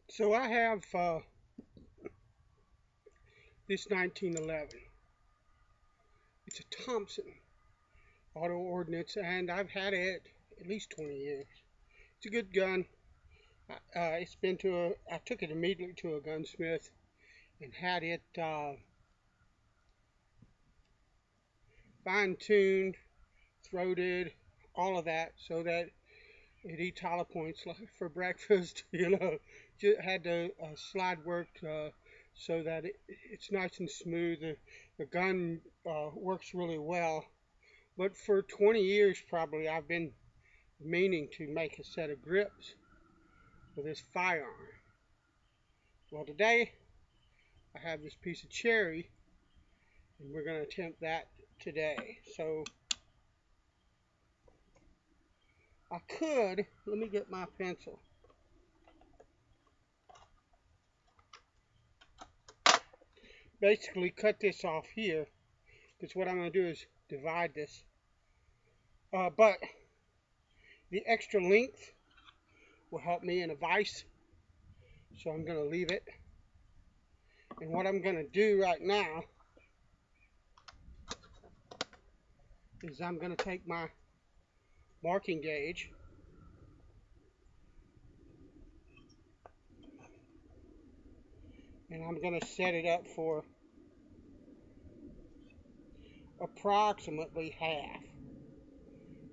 So I have this 1911. It's a Thompson auto ordnance, and I've had it at least 20 years. It's a good gun. I took it immediately to a gunsmith and had it fine-tuned, throated, all of that, so that it eats hollow points for breakfast. Just had the slide worked so that it's nice and smooth. The gun works really well. But for 20 years, probably, I've been meaning to make a set of grips for this firearm. Well, today I have this piece of cherry, and we're going to attempt that today. So let me get my pencil. Basically cut this off here, because what I'm going to do is divide this. But the extra length will help me in a vise, so I'm going to leave it. And what I'm going to do right now is I'm going to take my marking gauge and I'm going to set it up for approximately half.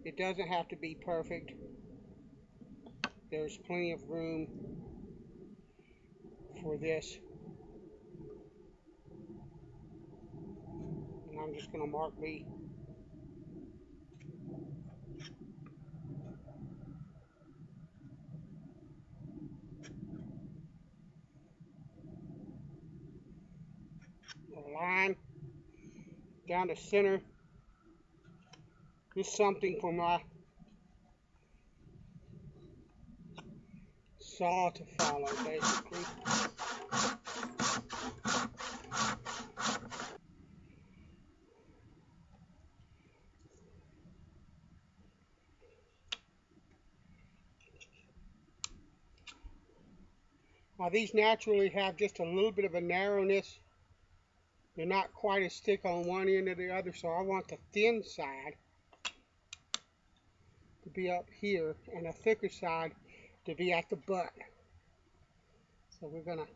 It doesn't have to be perfect. There's plenty of room for this. And I'm just going to mark the line down the center. Just something for my saw to follow, basically. Now these naturally have just a little bit of a narrowness. They're not quite as thick on one end or the other, so I want the thin side to be up here and a thicker side to be at the butt. So we're gonna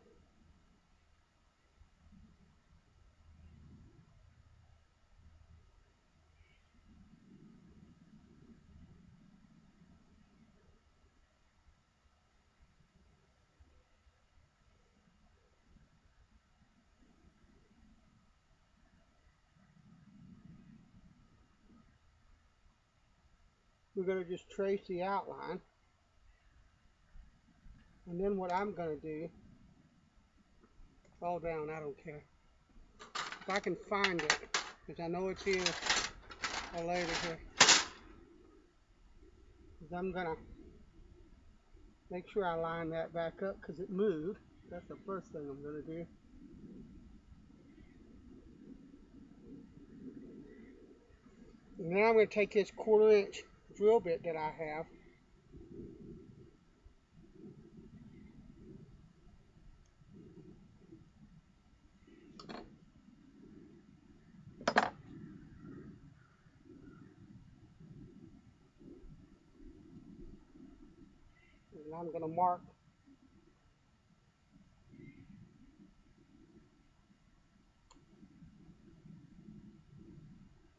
just trace the outline. And then what I'm gonna do, fall down, I don't care. If I can find it, because I know it's here or later here. Is I'm gonna make sure I line that back up because it moved. That's the first thing I'm gonna do. And then I'm gonna take this 1/4 inch drill bit that I have, and I'm gonna mark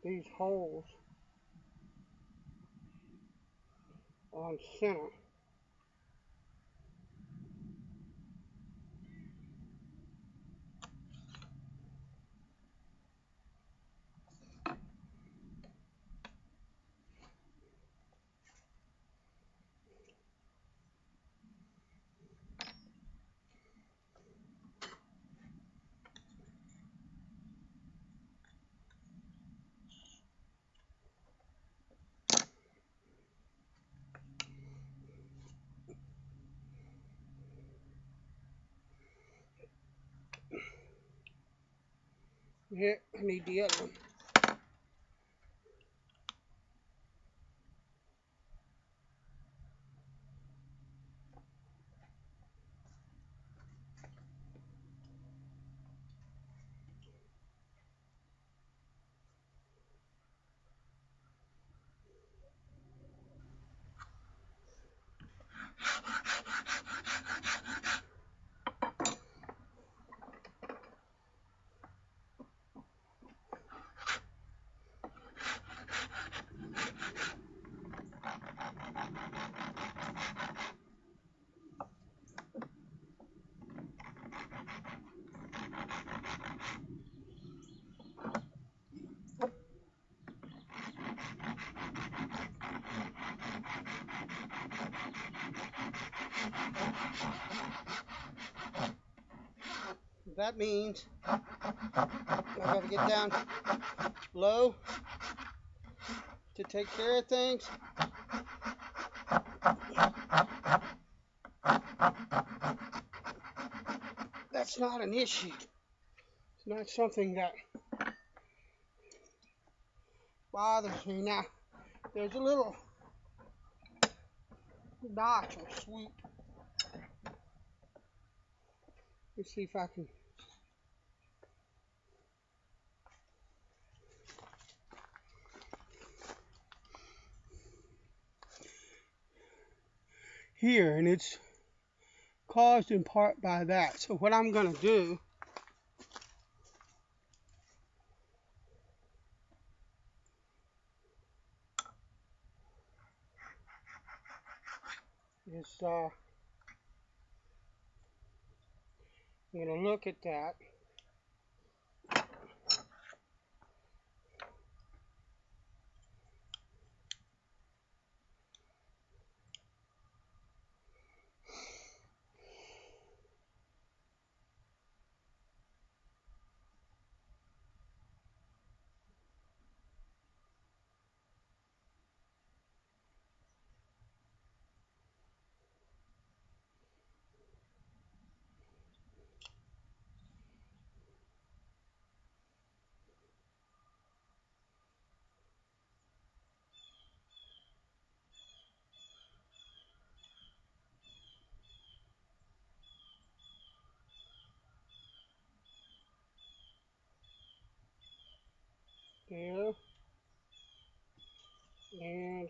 these holes on center. Here, I need the other one. That means I gotta get down low to take care of things. That's not an issue. It's not something that bothers me. Now, there's a little notch or swoop. Let's see if I can. Here, and it's caused in part by that. So what I'm going to do is I'm going to look at that. There, and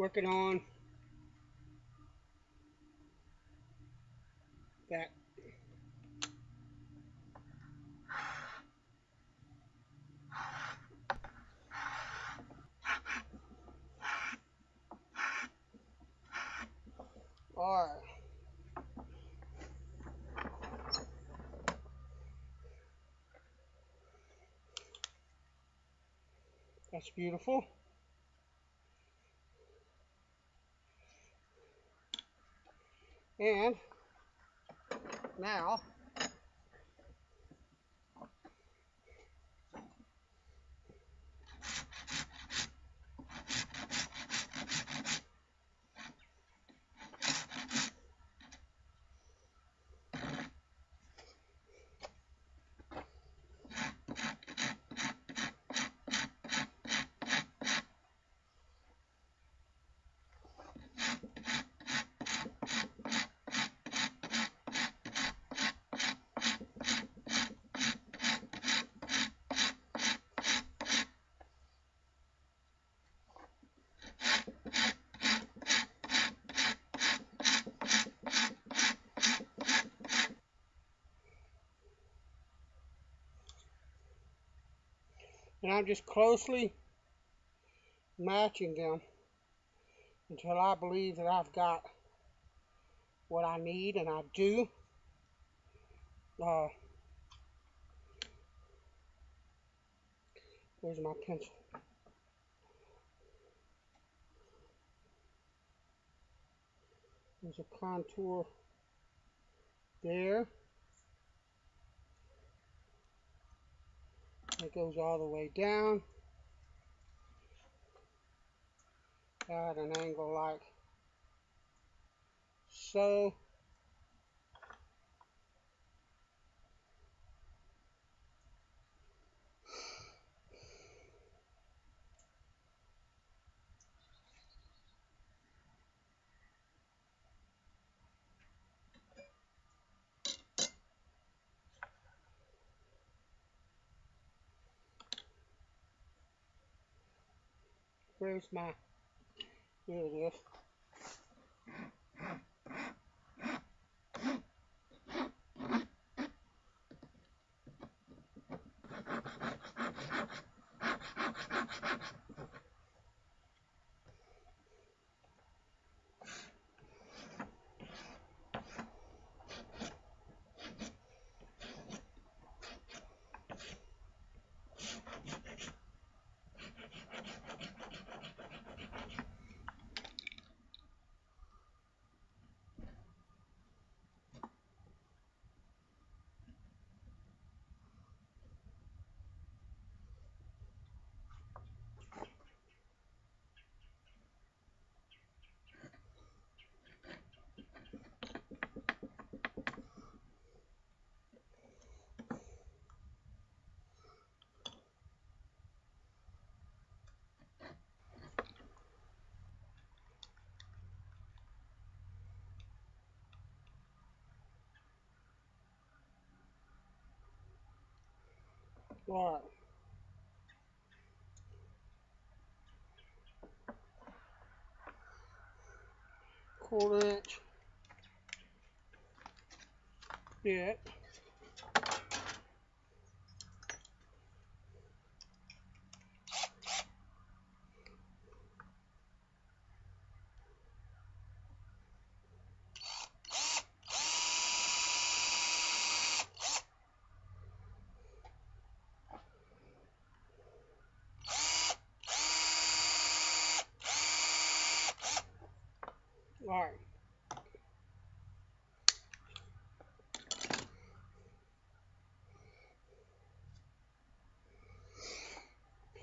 working on that. All right. That's beautiful. And now and I'm just closely matching them until I believe that I've got what I need, and I do. Where's my pencil? There's a contour there. It goes all the way down at an angle like so. Where's my, here it is. Alright. Quarter-inch bit. Alright.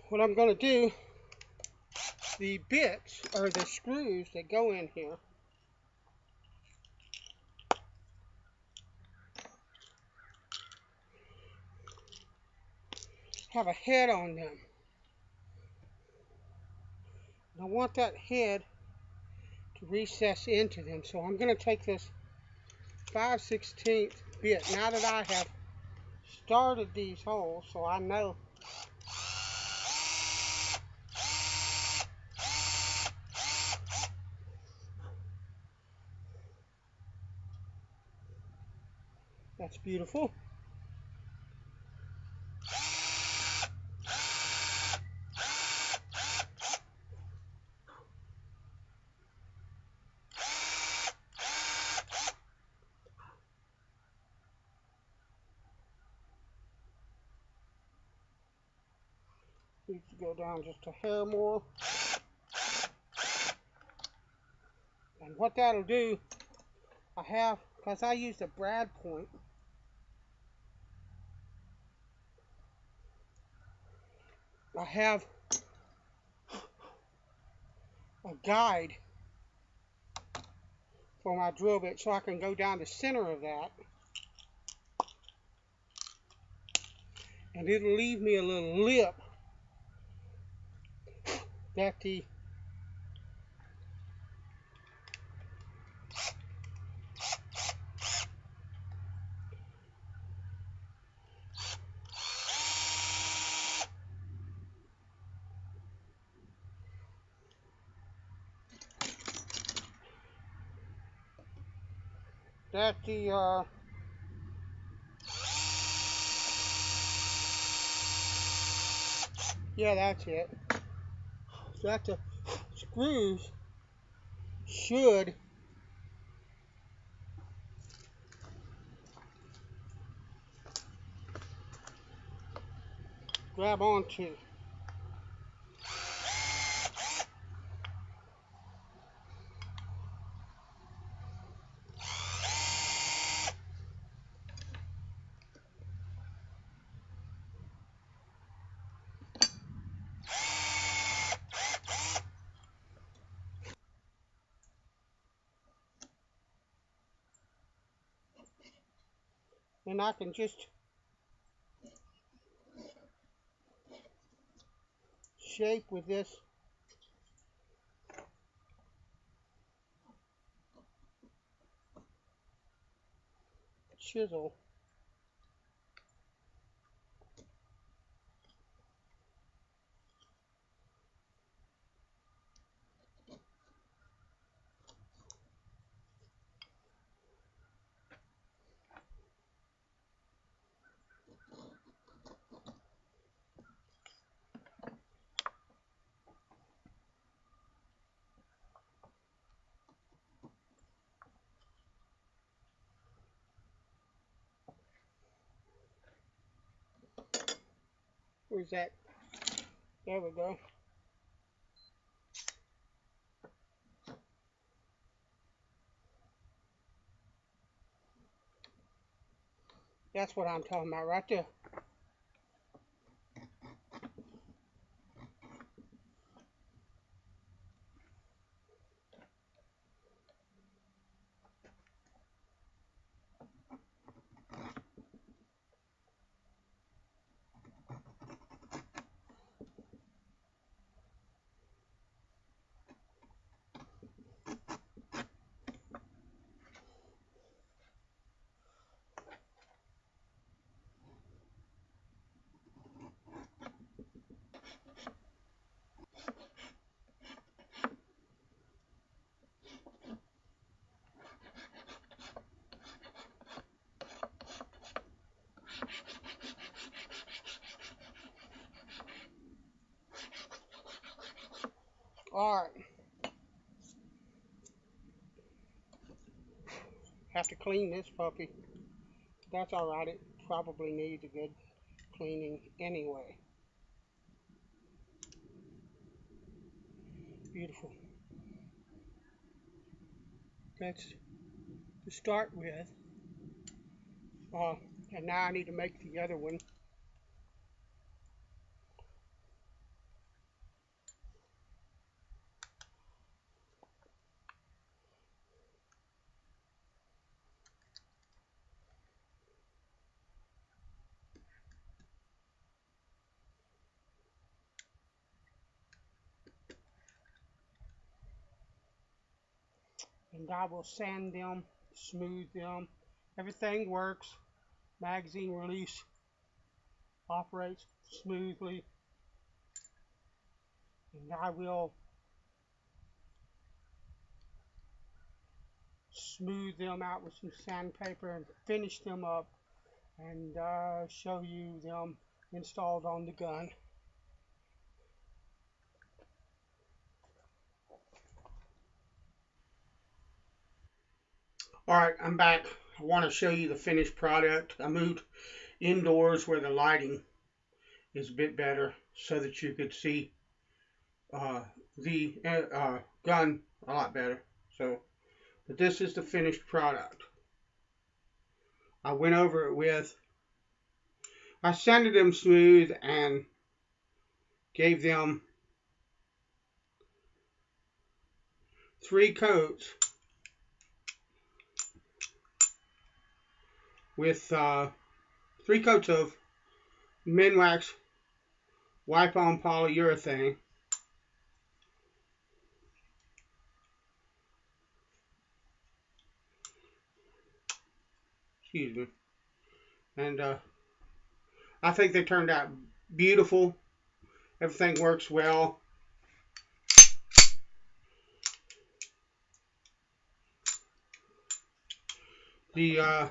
What I'm going to do, the bits, or the screws that go in here, have a head on them. And I want that head to recess into them. So I'm going to take this 5/16 bit, now that I have started these holes, so I know that's beautiful. Needs to go down just a hair more. And what that'll do, I have, because I used a brad point, I have a guide for my drill bit, so I can go down the center of that, and it'll leave me a little lip that the yeah, that's it. So that the screws should grab onto. And I can just shape with this chisel. Where's that? There we go. That's what I'm talking about right there. Alright. Have to clean this puppy. That's alright. It probably needs a good cleaning anyway. Beautiful. That's to start with. And now I need to make the other one. And I will sand them, smooth them. Everything works. Magazine release operates smoothly. And I will smooth them out with some sandpaper and finish them up and show you them installed on the gun. Alright, I'm back. I want to show you the finished product. I moved indoors where the lighting is a bit better so that you could see the gun a lot better. But this is the finished product. I went over it with, I sanded them smooth and gave them 3 coats with 3 coats of Minwax wipe-on polyurethane. Excuse me. And I think they turned out beautiful. Everything works well. The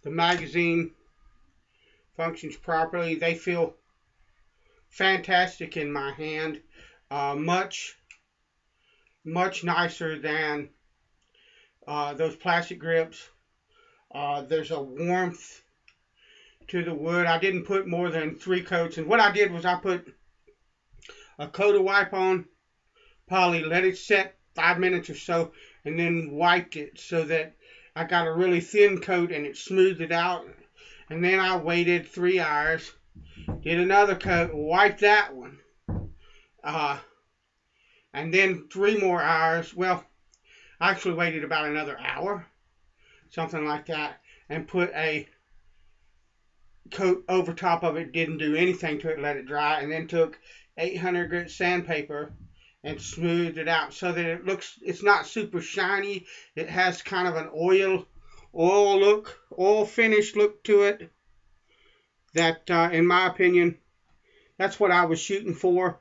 magazine functions properly. They feel fantastic in my hand. Much nicer than those plastic grips. There's a warmth to the wood. I didn't put more than 3 coats, and what I did was I put a coat of wipe-on poly, let it set 5 minutes or so, and then wiped it so that I got a really thin coat and it smoothed it out. And then I waited 3 hours, did another coat, wiped that one, and then 3 more hours. Well, I actually waited about another hour, something like that, and put a coat over top of it. Didn't do anything to it, let it dry, and then took 800 grit sandpaper and smoothed it out so that it's not super shiny. It has kind of an oil finish look to it. That, in my opinion, that's what I was shooting for.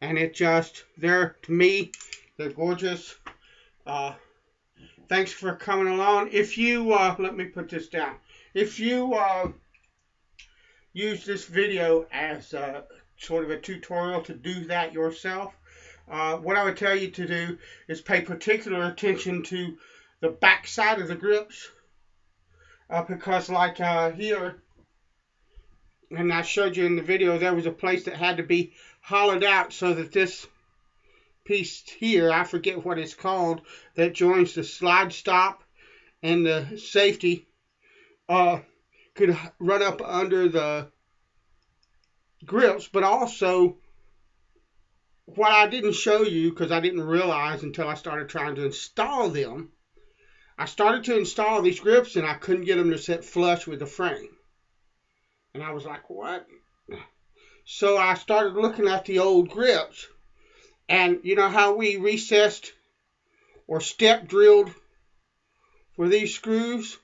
And it just, to me, they're gorgeous. Thanks for coming along. If you, let me put this down. If you use this video as sort of a tutorial to do that yourself, what I would tell you to do is pay particular attention to the back side of the grips, because like here, and I showed you in the video, there was a place that had to be hollowed out so that this piece here, I forget what it's called, that joins the slide stop and the safety, could run up under the grips. But also, what I didn't show you, because I didn't realize until I started trying to install them, I started to install these grips and I couldn't get them to sit flush with the frame. And I was like, what? So I started looking at the old grips. And you know how we recessed or step drilled for these screws?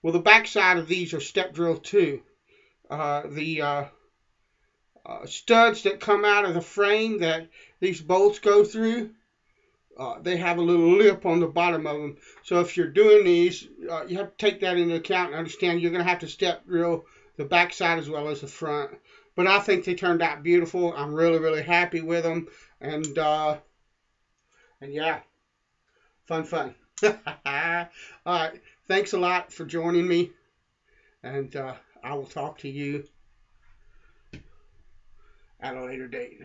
Well, the back side of these are step drilled too. The studs that come out of the frame that these bolts go through, they have a little lip on the bottom of them. So if you're doing these, you have to take that into account and understand you're going to have to step drill the back side as well as the front. But I think they turned out beautiful. I'm really, really happy with them. And yeah, fun. All right. Thanks a lot for joining me. And I will talk to you at a later date.